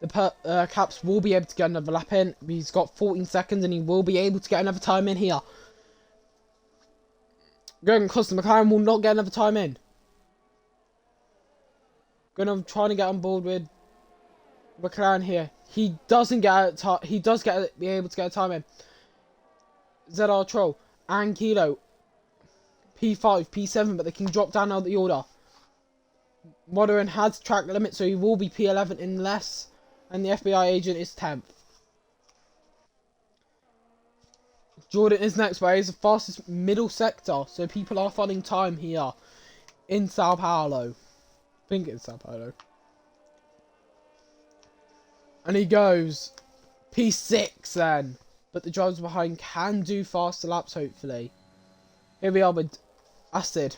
the Caps will be able to get another lap in. He's got 14 seconds and he will be able to get another time in here. Going across, the McLaren will not get another time in. Going to trying to get on board with McLaren here. He doesn't get he does be able to get a time in. ZR Troll and Kilo P5, P7, but they can drop down out the order. Modern has track limit, so he will be P11 in less, and the FBI agent is 10th. Jordan is next, but he's the fastest middle sector, so people are finding time here in Sao Paulo. I think it's Sao Paulo. And he goes P6 then, but the drivers behind can do faster laps, hopefully. Here we are with Acid.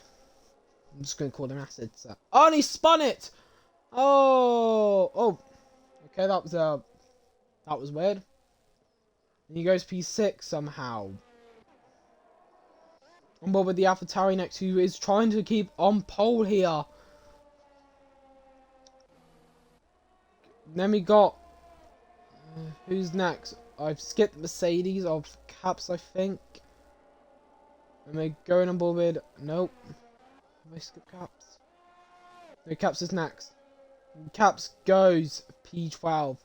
I'm just going to call him Acid. So. Oh, and he spun it! Oh! Okay, that was weird. And he goes P6 somehow. On board with the AlphaTauri next, who is trying to keep on pole here. Then we got... who's next? I've skipped Mercedes of Caps, I think. Am I going on board with... nope. Have I skipped Caps? No, Caps is next. Caps goes P12.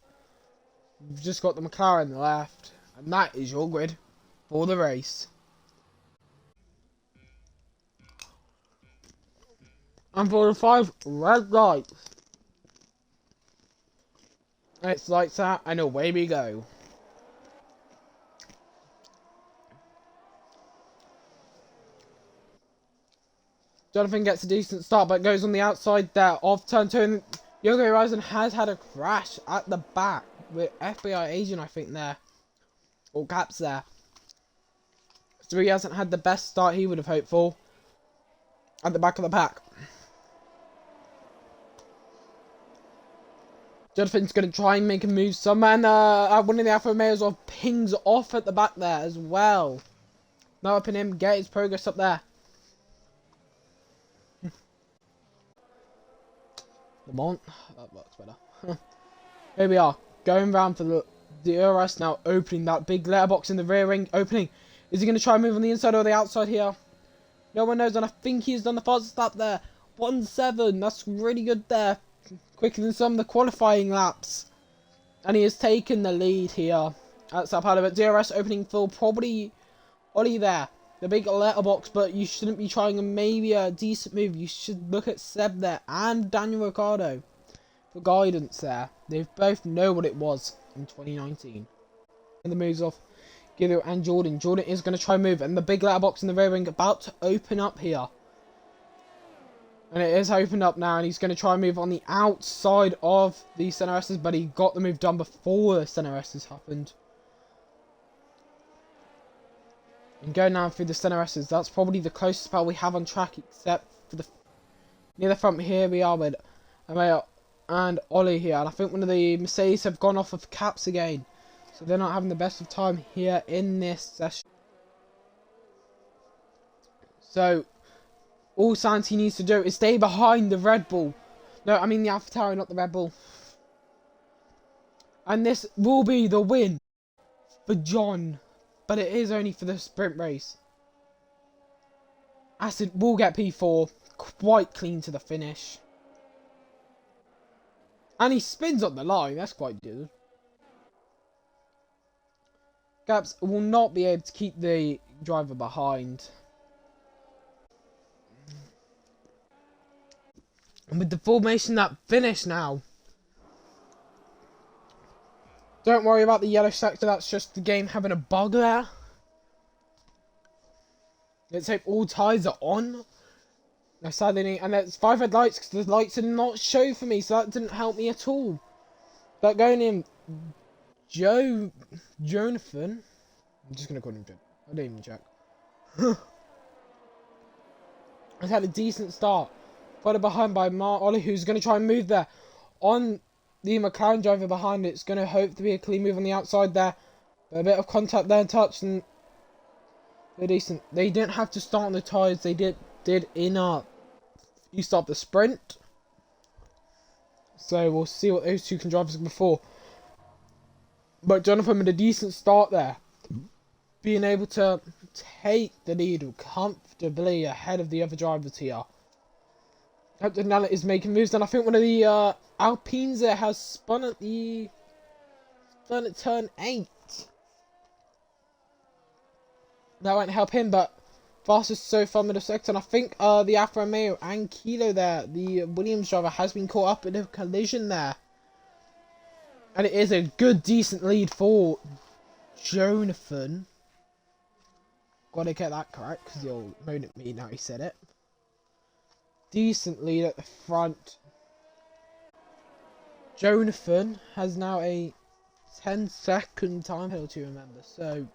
We've just got the McLaren left. And that is your grid for the race. And for the 5 red lights. It's lights out and away we go. Jonathan gets a decent start, but goes on the outside there of turn 2. And Yogo Horizon has had a crash at the back with FBI agent, I think, there. Or Caps there. So he hasn't had the best start he would have hoped for at the back of the pack. Jonathan's going to try and make a move somewhere, and one of the Alfa Romeos of pings off at the back there as well. Now helping him get his progress up there. Lamont, that works better. Here we are, going round for the DRS now, opening that big letterbox in the rear ring. Opening. Is he going to try and move on the inside or the outside here? No one knows, and I think he's done the fastest lap there. 1.7, that's really good there. Quicker than some of the qualifying laps. And he has taken the lead here at Sao Paulo. But DRS opening for probably Ollie there. The big letterbox, but you shouldn't be trying maybe a decent move. You should look at Seb there and Daniel Ricciardo for guidance there. They both know what it was in 2019. And the moves off Guido and Jordan. Jordan is going to try and move, and the big letterbox in the rear ring about to open up here. And it is opened up now, and he's going to try and move on the outside of the center S's, but he got the move done before the center S's happened. And going now through the center S's, that's probably the closest spell we have on track, except for the near the front. Here we are with Amaya and Ollie here, and I think one of the Mercedes have gone off of Caps again, so they're not having the best of time here in this session. So all Santi needs to do is stay behind the Red Bull. No, I mean the AlphaTauri, not the Red Bull. And this will be the win for John. But it is only for the sprint race. Acid will get P4. Quite clean to the finish. And he spins on the line. That's quite good. Caps will not be able to keep the driver behind. And with the formation that finish now. Don't worry about the yellow sector, that's just the game having a bug there. Let's hope all ties are on. No, sadly, and there's 5 red lights because the lights did not show for me, so that didn't help me at all. But going in, Jonathan. I'm just going to call him Joe. I didn't even check. Has had a decent start. Followed behind by Mark Ollie, who's going to try and move there. On the McLaren driver behind it's going to hope to be a clean move on the outside there. But a bit of contact there, touch, and they're decent. They didn't have to start on the tyres. They did in you start the sprint. So we'll see what those two can drive us before. But Jonathan with a decent start there. Being able to take the lead comfortably ahead of the other drivers here. Captain Nallet is making moves, and I think one of the Alpines there has spun at turn 8. That won't help him, but fastest so far middle sector. And I think the Alfa Romeo and Kilo there, the Williams driver, has been caught up in a collision there. And it is a good, decent lead for Jonathan. Gotta get that correct, because you'll moan at me now he said it. Decent lead at the front. Jonathan has now a 10-second time penalty, remember. So,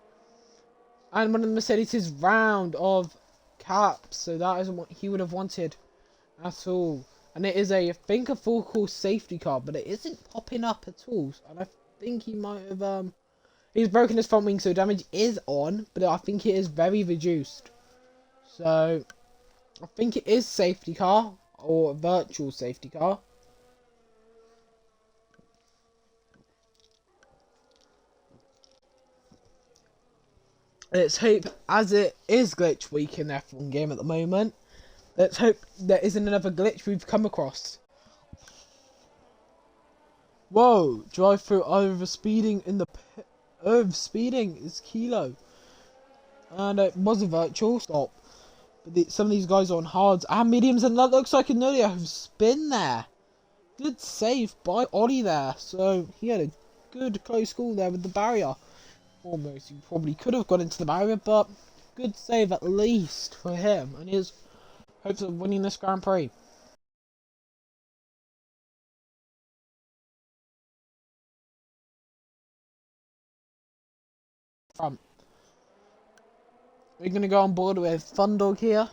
and one of the Mercedes' round of caps. So that isn't what he would have wanted at all. And it is I think a full course safety car, but it isn't popping up at all. And I think he might have he's broken his front wing, so damage is on, but I think it is very reduced. So I think it is safety car or virtual safety car. Let's hope, as it is glitch week in the F1 game at the moment, let's hope there isn't another glitch we've come across. Whoa, drive through overspeeding in the pit. Overspeeding is Kilo. And it was a virtual stop. But some of these guys are on hards and mediums, and that looks like a Nulia who spin there. Good save by Ollie there. So he had a good close call there with the barrier. Almost, he probably could have got into the barrier, but good save at least for him and his hopes of winning this Grand Prix. Front. We're going to go on board with Fundog here.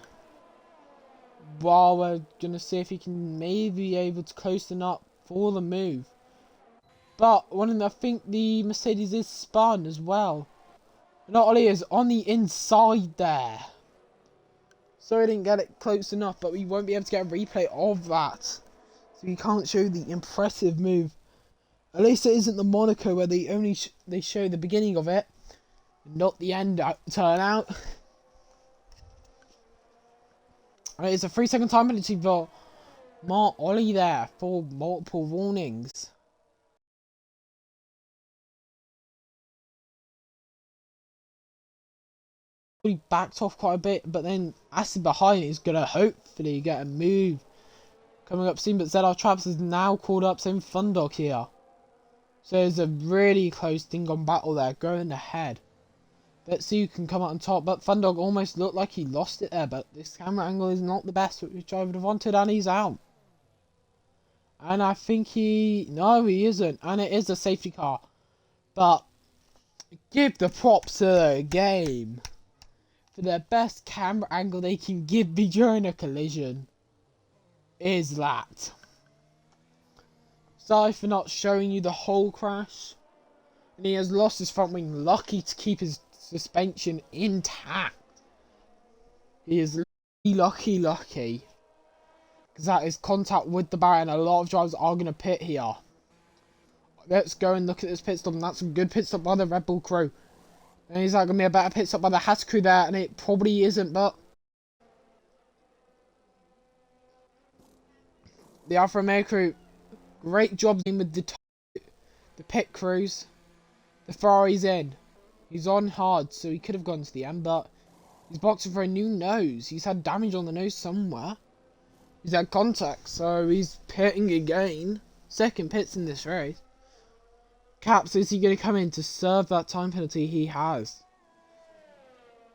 While we're going to see if he can maybe be able to close them up for the move. But I think the Mercedes is spun as well. Not only is on the inside there. Sorry I didn't get it close enough, but we won't be able to get a replay of that. So we can't show the impressive move. At least it isn't the Monaco where they only they show the beginning of it. Not the end turnout. It's a 3-second time penalty for Mark Ollie there for multiple warnings. He backed off quite a bit, but then Aston behind is going to hopefully get a move coming up soon. But ZR Traps is now called up, same Fundog here. So there's a really close ding on battle there going ahead. Let's see who can come out on top. But Fundog almost looked like he lost it there. But this camera angle is not the best, which I would have wanted. And he's out. And I think no, he isn't. And it is a safety car. But give the props to the game for the best camera angle they can give me during a collision. Is that. Sorry for not showing you the whole crash. And he has lost his front wing. Lucky to keep his suspension intact. He is lucky. Because that is contact with the barrier, and a lot of drivers are going to pit here. Let's go and look at this pit stop, and that's a good pit stop by the Red Bull crew. And is that going to be a better pit stop by the Haas crew there? And it probably isn't, but the Alfa Romeo crew, great job with the pit crews. The Ferrari's in. He's on hard, so he could have gone to the end, but he's boxing for a new nose. He's had damage on the nose somewhere. He's had contact, so he's pitting again. Second pits in this race. Caps, is he going to come in to serve that time penalty he has?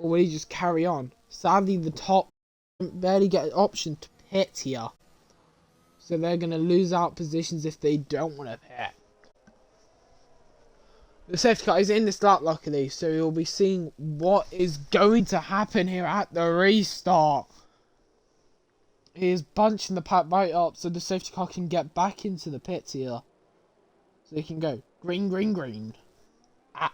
Or will he just carry on? Sadly, the top barely get an option to pit here. So they're going to lose out positions if they don't want to pit. The safety car is in the start, luckily, so you'll be seeing what is going to happen here at the restart. He is bunching the pack right up so the safety car can get back into the pits here. So they can go green at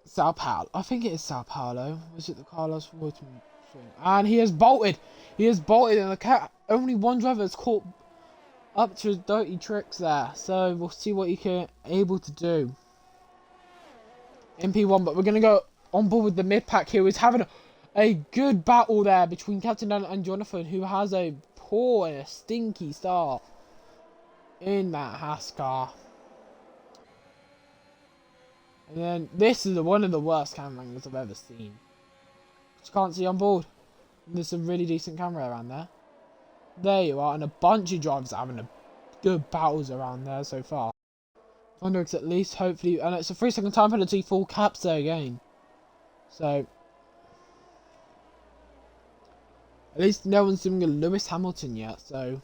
Sao Paulo. I think it is Sao Paulo. Was it the Carlos Reutemann? And he has bolted. He has bolted, and the cat. Only one driver has caught up to his dirty tricks there. So we'll see what he can able to do in P1. But we're going to go on board with the mid-pack here. He's having a good battle there between Captain Dan and Jonathan, who has a poor and a stinky start in that Haas car. And then this is one of the worst camera angles I've ever seen. Just can't see on board. There's some really decent camera around there. There you are, and a bunch of drivers having a good battles around there so far. Thunderix at least, hopefully, and it's a 3-second time penalty, full caps there again. So, at least no one's doing a Lewis Hamilton yet, so.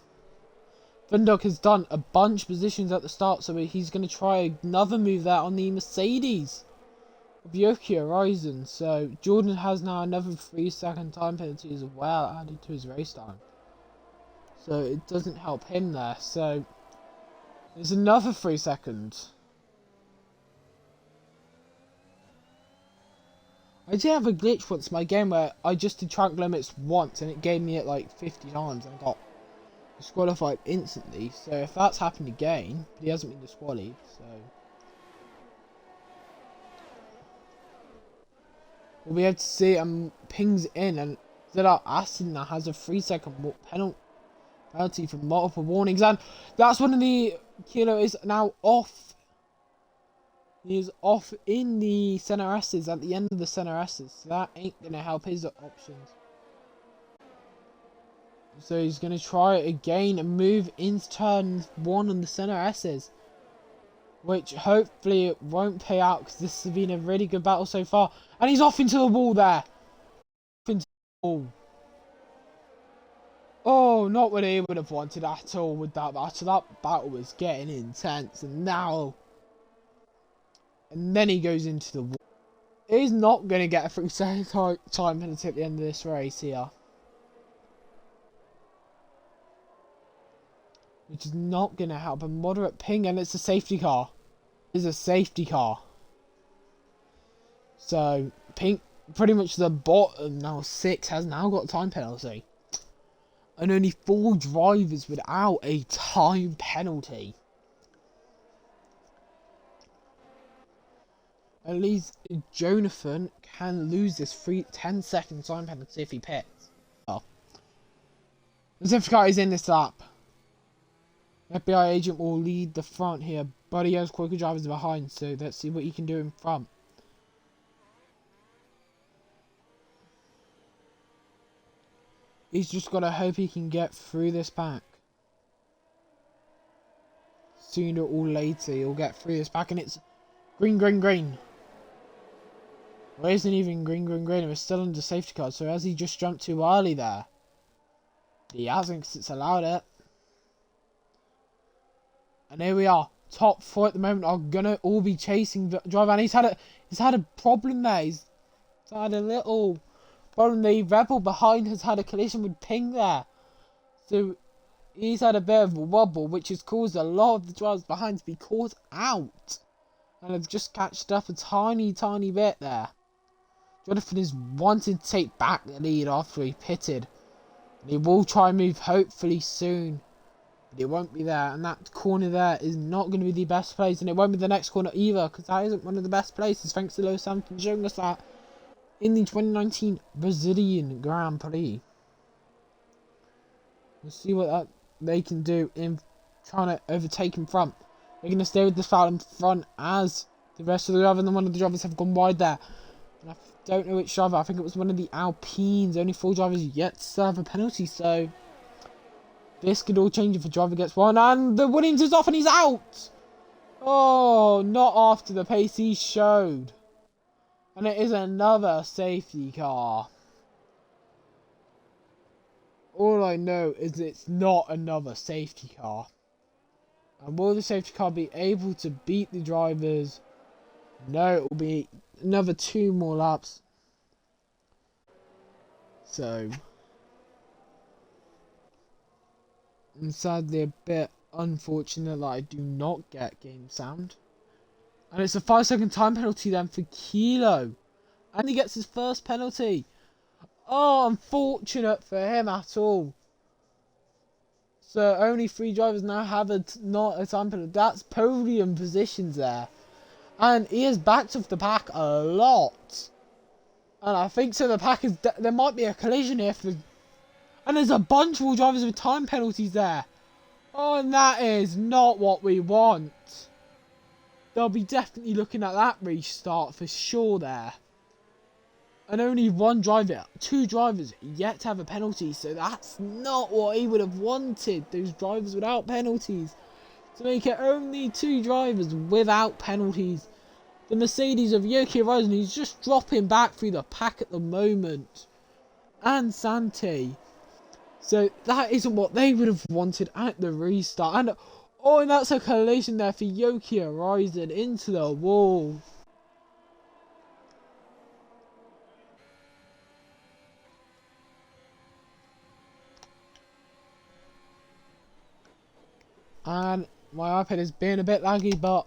Thunderix has done a bunch of positions at the start, so he's going to try another move there on the Mercedes of Yuki Horizon. So, Jordan has now another 3-second time penalty as well added to his race time. So, it doesn't help him there. So, there's another 3 seconds. I did have a glitch once in my game where I just did track limits once and it gave me it like 50 times and I got disqualified instantly. So if that's happened again, but he hasn't been disqualified, so we'll be able to see pings in, and that our Aston now has a 3-second penalty for multiple warnings, and that's one of the Kilo is now off. He is off in the center S's at the end of the center S's, so that ain't gonna help his options. So he's going to try it again and move into turn 1 on the center S's. Which hopefully it won't pay out because this has been a really good battle so far. And he's off into the wall there. Off into the wall. Oh, not what he would have wanted at all with that battle. That battle was getting intense. And now. And then he goes into the wall. He's not going to get a 3-second time penalty at the end of this race here. Which is not going to help. A moderate ping, and it's a safety car. It's a safety car. So, ping, pretty much the bottom, now 6, has now got a time penalty. And only 4 drivers without a time penalty. At least Jonathan can lose this 10-second time penalty if he pits. Oh. The safety car is in this lap. FBI agent will lead the front here, but he has quicker drivers behind, so let's see what he can do in front. He's just got to hope he can get through this pack. Sooner or later, he'll get through this pack, and it's green, green, green. Well, it isn't even green, green, green, we're still under safety car, so has he just jumped too early there? He hasn't, because it's allowed it. And here we are, top 4 at the moment are gonna all be chasing the driver, and he's had a problem there. He's had a little problem. The rebel behind has had a collision with Ping there, so he's had a bit of a wobble, which has caused a lot of the drivers behind to be caught out, and have just catched up a tiny bit there. Jonathan is wanting to take back the lead after he pitted, and he will try and move hopefully soon. It won't be there, and that corner there is not going to be the best place, and it won't be the next corner either, because that isn't one of the best places, thanks to Lewis Hamilton showing us that in the 2019 Brazilian Grand Prix. We'll see what they can do in trying to overtake in front. They're going to stay with this foul in front as the rest of the drivers, and one of the drivers have gone wide there. And I don't know which driver, I think it was one of the Alpines, only 4 drivers yet to serve a penalty, so this could all change if a driver gets one, and the Williams is off and he's out! Oh, not after the pace he showed. And it is another safety car. All I know is it's not another safety car. And will the safety car be able to beat the drivers? No, it will be another 2 more laps. So, and sadly a bit unfortunate that I do not get game sound. And it's a 5-second time penalty then for Kilo. And he gets his first penalty. Oh, unfortunate for him at all. So only 3 drivers now have not a time penalty. That's podium positions there. And he has backed off the pack a lot. And I think so the pack is... there might be a collision here. And there's a bunch of drivers with time penalties there. Oh, and that is not what we want. They'll be definitely looking at that restart for sure there. And only 2 drivers yet to have a penalty. So that's not what he would have wanted. Those drivers without penalties. To make it only 2 drivers without penalties. The Mercedes of Yuki Horizon, he's just dropping back through the pack at the moment. And Santi. So that isn't what they would have wanted at the restart. And oh, and that's a collision there for Yuki Horizon into the wall. And my iPad is being a bit laggy, but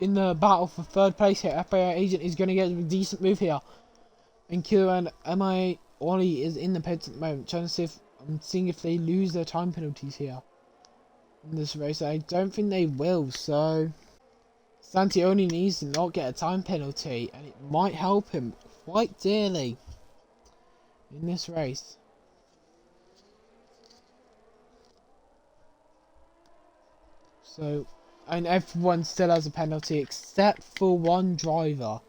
in the battle for 3rd place here, FIA Agent is going to get a decent move here. And Q and MI Ollie is in the pits at the moment, trying to see if I'm seeing if they lose their time penalties here in this race. I don't think they will, so Santi only needs to not get a time penalty, and it might help him quite dearly in this race. So, and everyone still has a penalty except for 1 driver.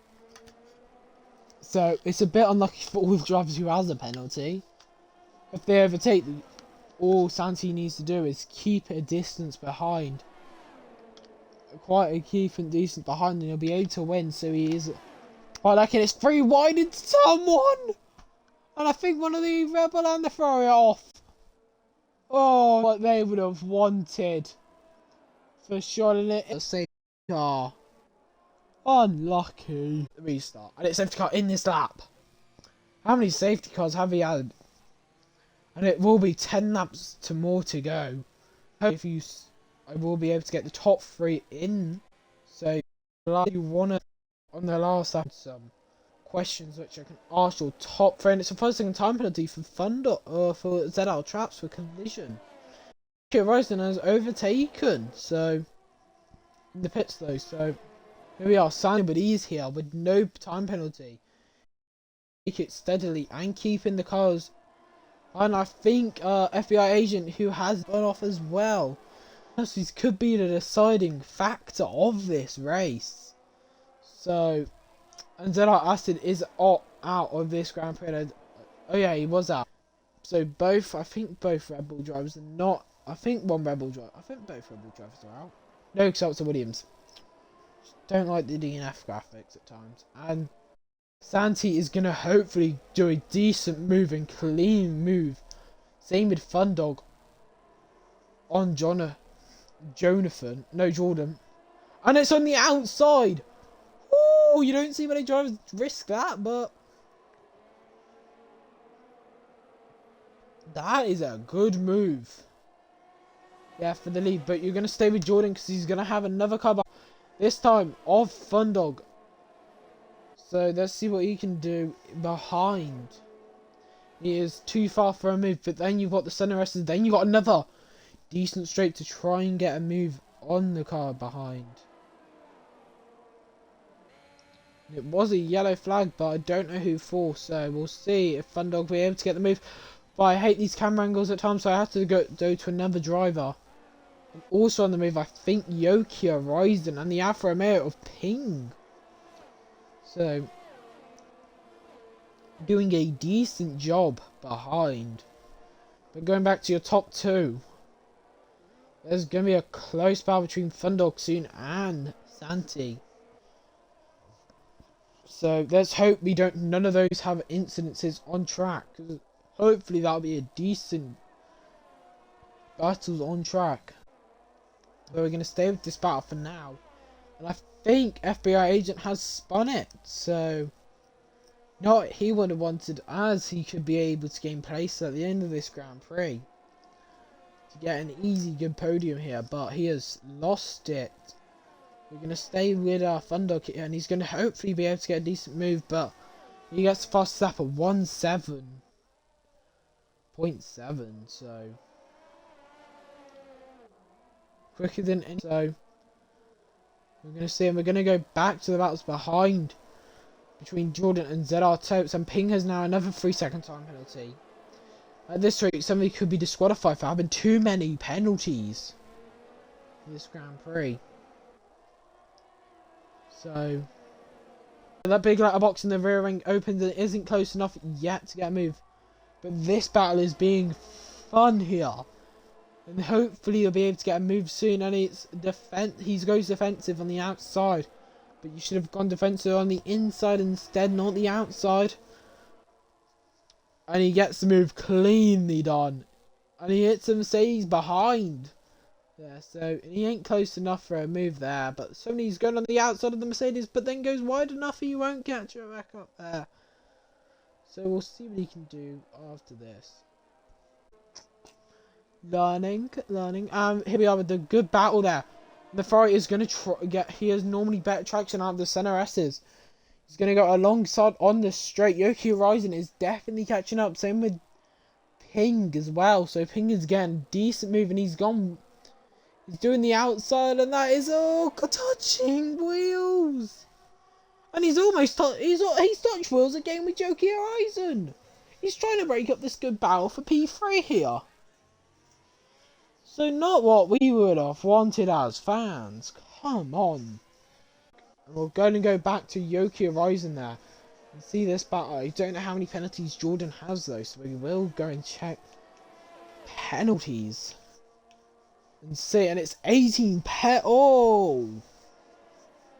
So it's a bit unlucky for all the drivers who has a penalty. If they overtake, all Santi needs to do is keep a distance behind. Quite a decent distance behind, and he'll be able to win. So he is quite lucky. It's 3 wide into someone! And I think one of the Red Bull and the Ferrari are off. Oh, what they would have wanted. For sure, and it's a safety car. Unlucky. Restart. And it's safety car in this lap. How many safety cars have we had? And it will be 10 laps to more to go. I will be able to get the top 3 in. So, if you want to, on the last lap, some questions which I can ask your top 3. And it's a 1st time penalty for Thunder, or for ZL Traps for collision. Horizon has overtaken, so in the pits though, so here we are, signing with ease here with no time penalty. Take it steadily and keeping the cars, and I think FBI Agent, who has gone off as well, this could be the deciding factor of this race. So, and ZR Acid is out of this Grand Prix. Oh yeah, he was out. So I think both Red Bull drivers are not. I think both Red Bull drivers are out. No, except for Williams. Don't like the DNF graphics at times. And Santi is going to hopefully do a decent move and clean move. Same with Fundog on Jordan. And it's on the outside. Oh, you don't see many drivers risk that, but that is a good move. Yeah, for the lead, but you're going to stay with Jordan because he's going to have another car this time of Fundog. So let's see what he can do behind. He is too far for a move, but then you've got the center resters, then you've got another decent straight to try and get a move on the car behind. It was a yellow flag, but I don't know who for, so we'll see if Fundog will be able to get the move. But I hate these camera angles at times, so I have to go to another driver. And also on the move, I think Yuki Horizon and the Alfa Romeo of Ping. So, doing a decent job behind. But going back to your top 2, there's going to be a close battle between Fundog soon and Santi. So let's hope none of those have incidences on track. Hopefully that'll be a decent battles on track. But we're going to stay with this battle for now. And I think FBI Agent has spun it. So, not what he would have wanted, as he could be able to gain place at the end of this Grand Prix. To get an easy good podium here. But he has lost it. We're going to stay with our Fundog here. And he's going to hopefully be able to get a decent move. But he gets the fastest lap of 1:07.7. So quicker than any. So we're going to see, and we're going to go back to the battles behind between Jordan and ZR Topes, and Ping has now another 3-second time penalty. At this rate, somebody could be disqualified for having too many penalties in this Grand Prix. So that big letterbox in the rear ring opens and it isn't close enough yet to get a move. But this battle is being fun here. And hopefully you'll be able to get a move soon. And it's he goes defensive on the outside. But you should have gone defensive on the inside instead, not the outside. And he gets the move cleanly done. And he hits him, say he's behind. Yeah, so he ain't close enough for a move there. But Sony's going on the outside of the Mercedes, but then goes wide enough he won't catch it back up there. So we'll see what he can do after this. Learning. Here we are with the good battle there. The Ferrari is going to he has normally better traction out of the center S's. He's going to go alongside on the straight. Yuki Horizon is definitely catching up. Same with Ping as well. So Ping is getting a decent move and he's gone. He's doing the outside and that is touching wheels. And he's almost he's touched wheels again with Yuki Horizon. He's trying to break up this good battle for P3 here. So not what we would have wanted as fans. Come on. And we're going to go back to Yuki Horizon there. And see this battle. I don't know how many penalties Jordan has though. So we will go and check penalties. And see. And it's 18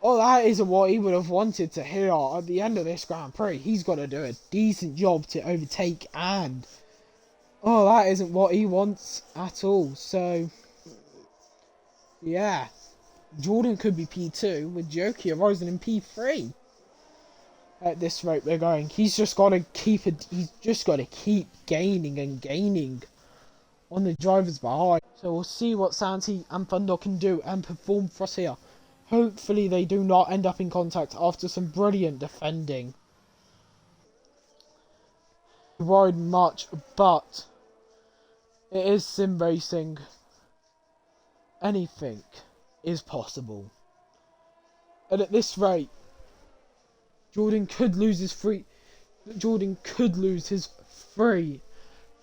Oh, that isn't what he would have wanted to hear at the end of this Grand Prix. He's got to do a decent job to overtake and... Oh, that isn't what he wants at all. So, yeah. Jordan could be P2 with Yuki Horizon in P3. At this rate we're going. He's just got to keep gaining and gaining on the drivers behind. So we'll see what Santi and Thunder can do and perform for us here. Hopefully they do not end up in contact after some brilliant defending. Worried much, but it is sim racing. Anything is possible. And at this rate, Jordan could lose his free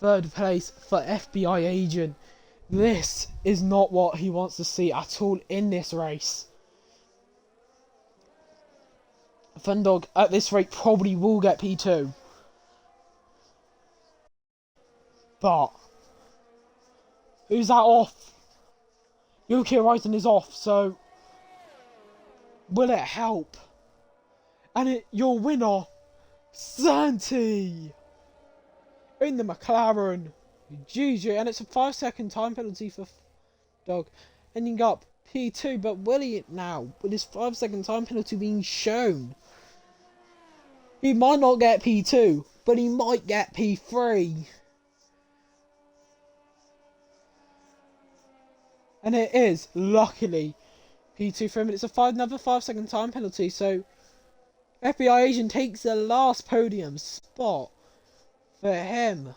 third place for FBI agent. This is not what he wants to see at all in this race. Fundog at this rate probably will get P2. But who's that off? Yuki Horizon is off, so will it help? And your winner, Santi, in the McLaren. GG, and it's a 5-second time penalty for Dog, ending up P2. But will he now, with his 5-second time penalty being shown? He might not get P2, but he might get P3. And it is, luckily, P2 for him. It's another 5-second time penalty. So, FBI agent takes the last podium spot for him.